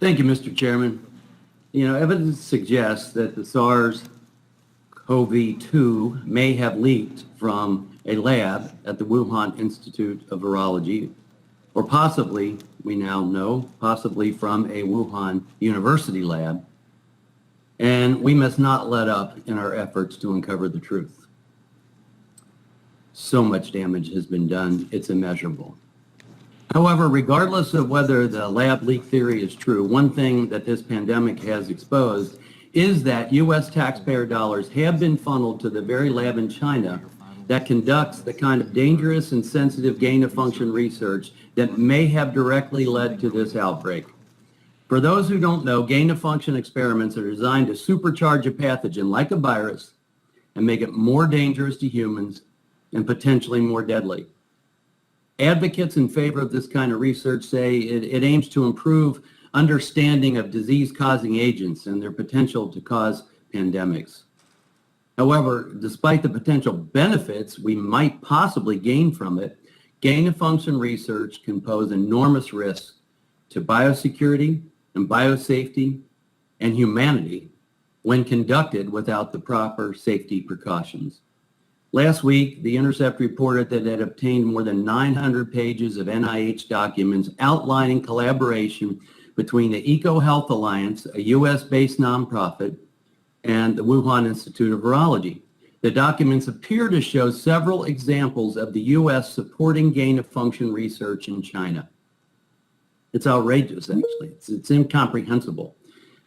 Thank you, Mr. Chairman. Evidence suggests that the SARS-CoV-2 may have leaked from a lab at the Wuhan Institute of Virology, or possibly, we now know, possibly from a Wuhan University lab. And we must not let up in our efforts to uncover the truth. So much damage has been done, it's immeasurable. However, regardless of whether the lab leak theory is true, one thing that this pandemic has exposed is that U.S. taxpayer dollars have been funneled to the very lab in China that conducts the kind of dangerous and sensitive gain-of-function research that may have directly led to this outbreak. For those who don't know, gain-of-function experiments are designed to supercharge a pathogen like a virus and make it more dangerous to humans and potentially more deadly. Advocates in favor of this kind of research say it aims to improve understanding of disease-causing agents and their potential to cause pandemics. However, despite the potential benefits we might possibly gain from it, gain-of-function research can pose enormous risks to biosecurity and biosafety and humanity when conducted without the proper safety precautions. Last week, The Intercept reported that it had obtained more than 900 pages of NIH documents outlining collaboration between the EcoHealth Alliance, a U.S.-based nonprofit, and the Wuhan Institute of Virology. The documents appear to show several examples of the U.S. supporting gain-of-function research in China. It's outrageous, actually. It's incomprehensible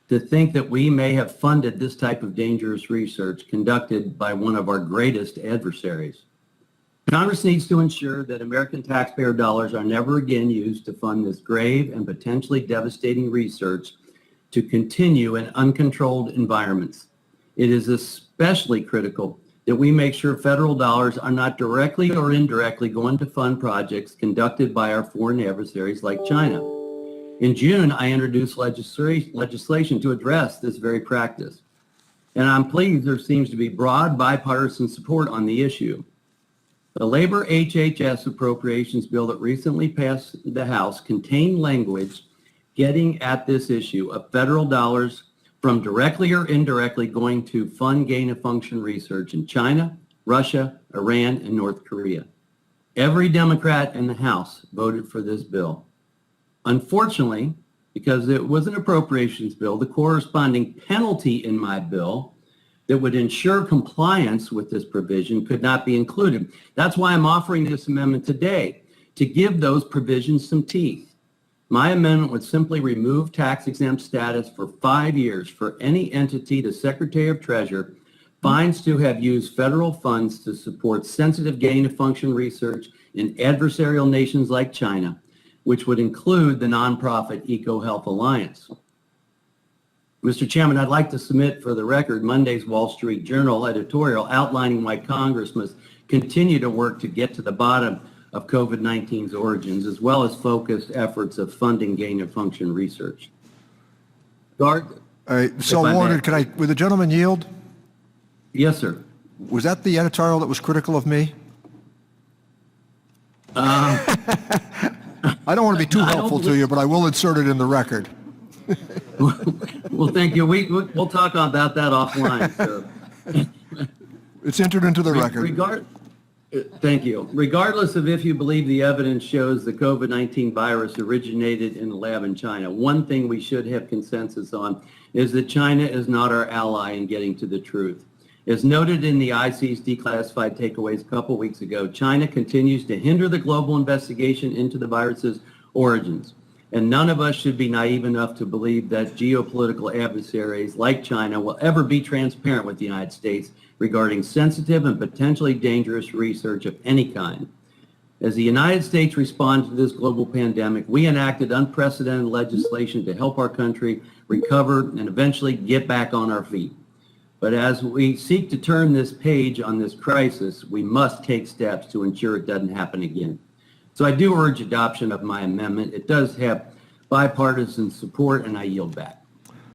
to think that we may have funded this type of dangerous research conducted by one of our greatest adversaries. Congress needs to ensure that American taxpayer dollars are never again used to fund this grave and potentially devastating research to continue in uncontrolled environments. It is especially critical that we make sure federal dollars are not directly or indirectly going to fund projects conducted by our foreign adversaries like China. In June, I introduced legislation to address this very practice, and I'm pleased there seems to be broad bipartisan support on the issue. The Labor HHS appropriations bill that recently passed the House contained language getting at this issue of federal dollars from directly or indirectly going to fund gain-of-function research in China, Russia, Iran, and North Korea. Every Democrat in the House voted for this bill. Unfortunately, because it was an appropriations bill, the corresponding penalty in my bill that would ensure compliance with this provision could not be included. That's why I'm offering this amendment today, to give those provisions some teeth. My amendment would simply remove tax-exempt status for 5 years for any entity the Secretary of Treasury finds to have used federal funds to support sensitive gain-of-function research in adversarial nations like China, which would include the nonprofit EcoHealth Alliance. Mr. Chairman, I'd like to submit for the record Monday's Wall Street Journal editorial outlining why Congress must continue to work to get to the bottom of COVID-19's origins, as well as focused efforts of funding gain-of-function research. All right, so ordered. Would the gentleman yield? Yes, sir. Was that the editorial that was critical of me? I don't want to be too helpful to you, but I will insert it in the record. Well, thank you. We'll talk about that offline, sir. It's entered into the record. Thank you. Regardless of if you believe the evidence shows the COVID-19 virus originated in a lab in China, one thing we should have consensus on is that China is not our ally in getting to the truth. As noted in the IC's declassified takeaways a couple weeks ago, China continues to hinder the global investigation into the virus's origins. And none of us should be naive enough to believe that geopolitical adversaries like China will ever be transparent with the United States regarding sensitive and potentially dangerous research of any kind. As the United States responded to this global pandemic, we enacted unprecedented legislation to help our country recover and eventually get back on our feet. But as we seek to turn this page on this crisis, we must take steps to ensure it doesn't happen again. So I do urge adoption of my amendment. It does have bipartisan support, and I yield back.